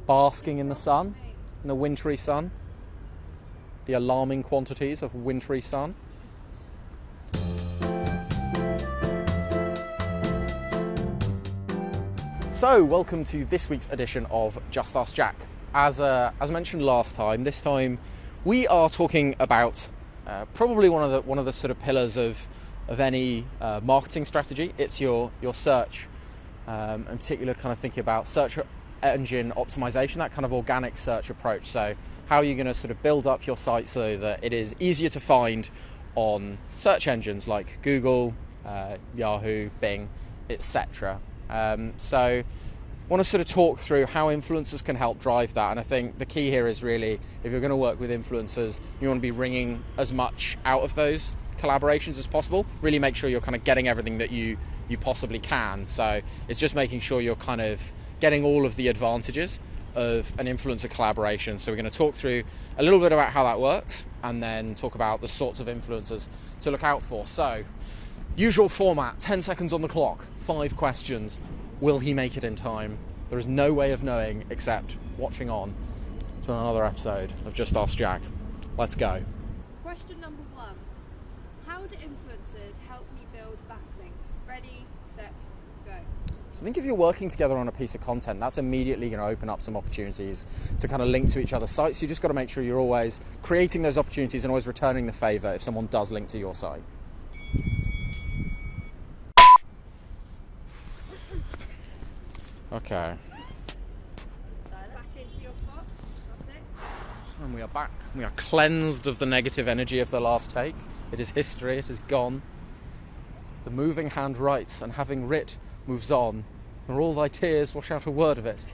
Basking in the sun, in the wintry sun. The alarming quantities of wintry sun. So, welcome to this week's edition of Just Ask Jack. As mentioned last time, this time we are talking about probably one of the sort of pillars of any marketing strategy. It's your search, in particular, kind of thinking about search engine optimization, that kind of organic search approach. So, how are you going to sort of build up your site so that it is easier to find on search engines like Google, Yahoo, Bing, etc. So I want to sort of talk through how influencers can help drive that. And I think the key here is really, if you're going to work with influencers, you want to be wringing as much out of those collaborations as possible. Really make sure you're kind of getting everything that you possibly can. So it's just making sure you're kind of getting all of the advantages of an influencer collaboration. So we're going to talk through a little bit about how that works and then talk about the sorts of influencers to look out for. So, usual format, 10 seconds on the clock, 5 questions. Will he make it in time? There is no way of knowing except watching on to another episode of Just Ask Jack. Let's go. Question number 1. How do influencers help me build backlinks? Ready, set, go. So I think if you're working together on a piece of content, that's immediately going to open up some opportunities to kind of link to each other's sites. You just got to make sure you're always creating those opportunities and always returning the favor if someone does link to your site. Okay. Back into your spot. That's it. And we are back. We are cleansed of the negative energy of the last take. It is history. It is gone. The moving hand writes, and having writ moves on, nor all thy tears wash out a word of it.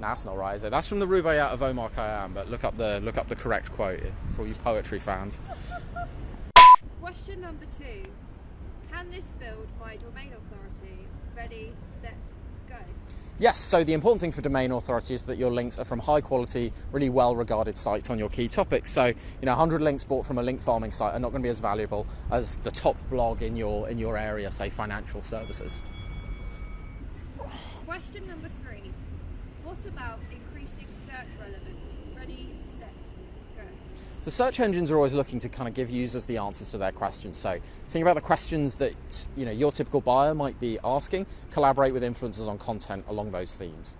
Nah, that's not right, is it? That's from the Rubaiyat of Omar Khayyam, but look up the correct quote for all you poetry fans. Question number 2. Can this build my domain authority? Ready, set, go. Yes, so the important thing for domain authority is that your links are from high quality, really well regarded sites on your key topics. So, 100 links bought from a link farming site are not going to be as valuable as the top blog in your area, say financial services. Question number 3. What about increasing search relevance? Ready, set, go. So search engines are always looking to kind of give users the answers to their questions. So think about the questions that your typical buyer might be asking. Collaborate with influencers on content along those themes.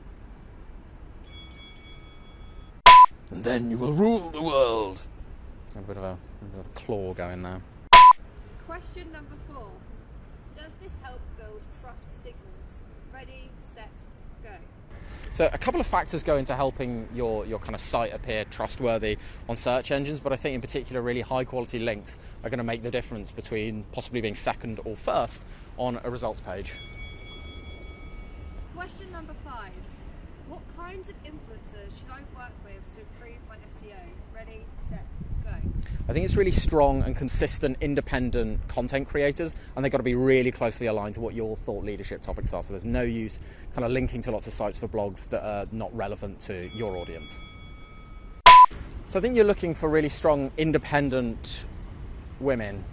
And then you will rule the world. A bit of a claw going there. Question number 4. Does this help build trust signals? Ready, set, go. So a couple of factors go into helping your kind of site appear trustworthy on search engines, but I think in particular really high quality links are going to make the difference between possibly being second or first on a results page. Question number 5. What kinds of influencers should I work with to improve my SEO? Ready, set, go. I think it's really strong and consistent independent content creators, and they've got to be really closely aligned to what your thought leadership topics are. So there's no use kind of linking to lots of sites for blogs that are not relevant to your audience. So I think you're looking for really strong independent women.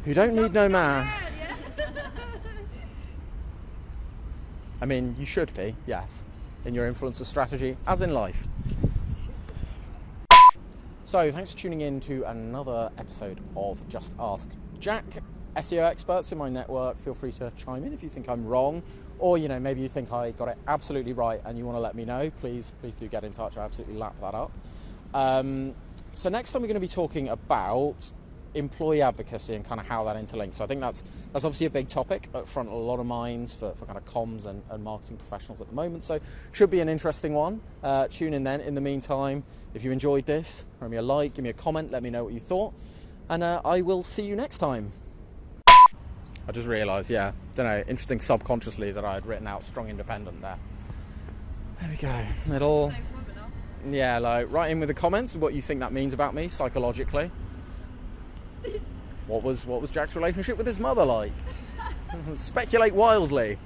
Who don't need no man. I mean, you should be, yes, in your influencer strategy, as in life. So, thanks for tuning in to another episode of Just Ask Jack. SEO experts in my network, feel free to chime in if you think I'm wrong, or maybe you think I got it absolutely right and you want to let me know. Please do get in touch. I absolutely lap that up. So next time we're going to be talking about employee advocacy and kind of how that interlinks. So I think that's obviously a big topic at front of a lot of minds for kind of comms and marketing professionals at the moment. So should be an interesting one. Tune in then. In the meantime, if you enjoyed this, throw me a like, give me a comment, let me know what you thought. And I will see you next time. I just realised, interesting subconsciously that I had written out strong independent there. There we go. Little, write in with the comments what you think that means about me psychologically. What was Jack's relationship with his mother like? Speculate wildly.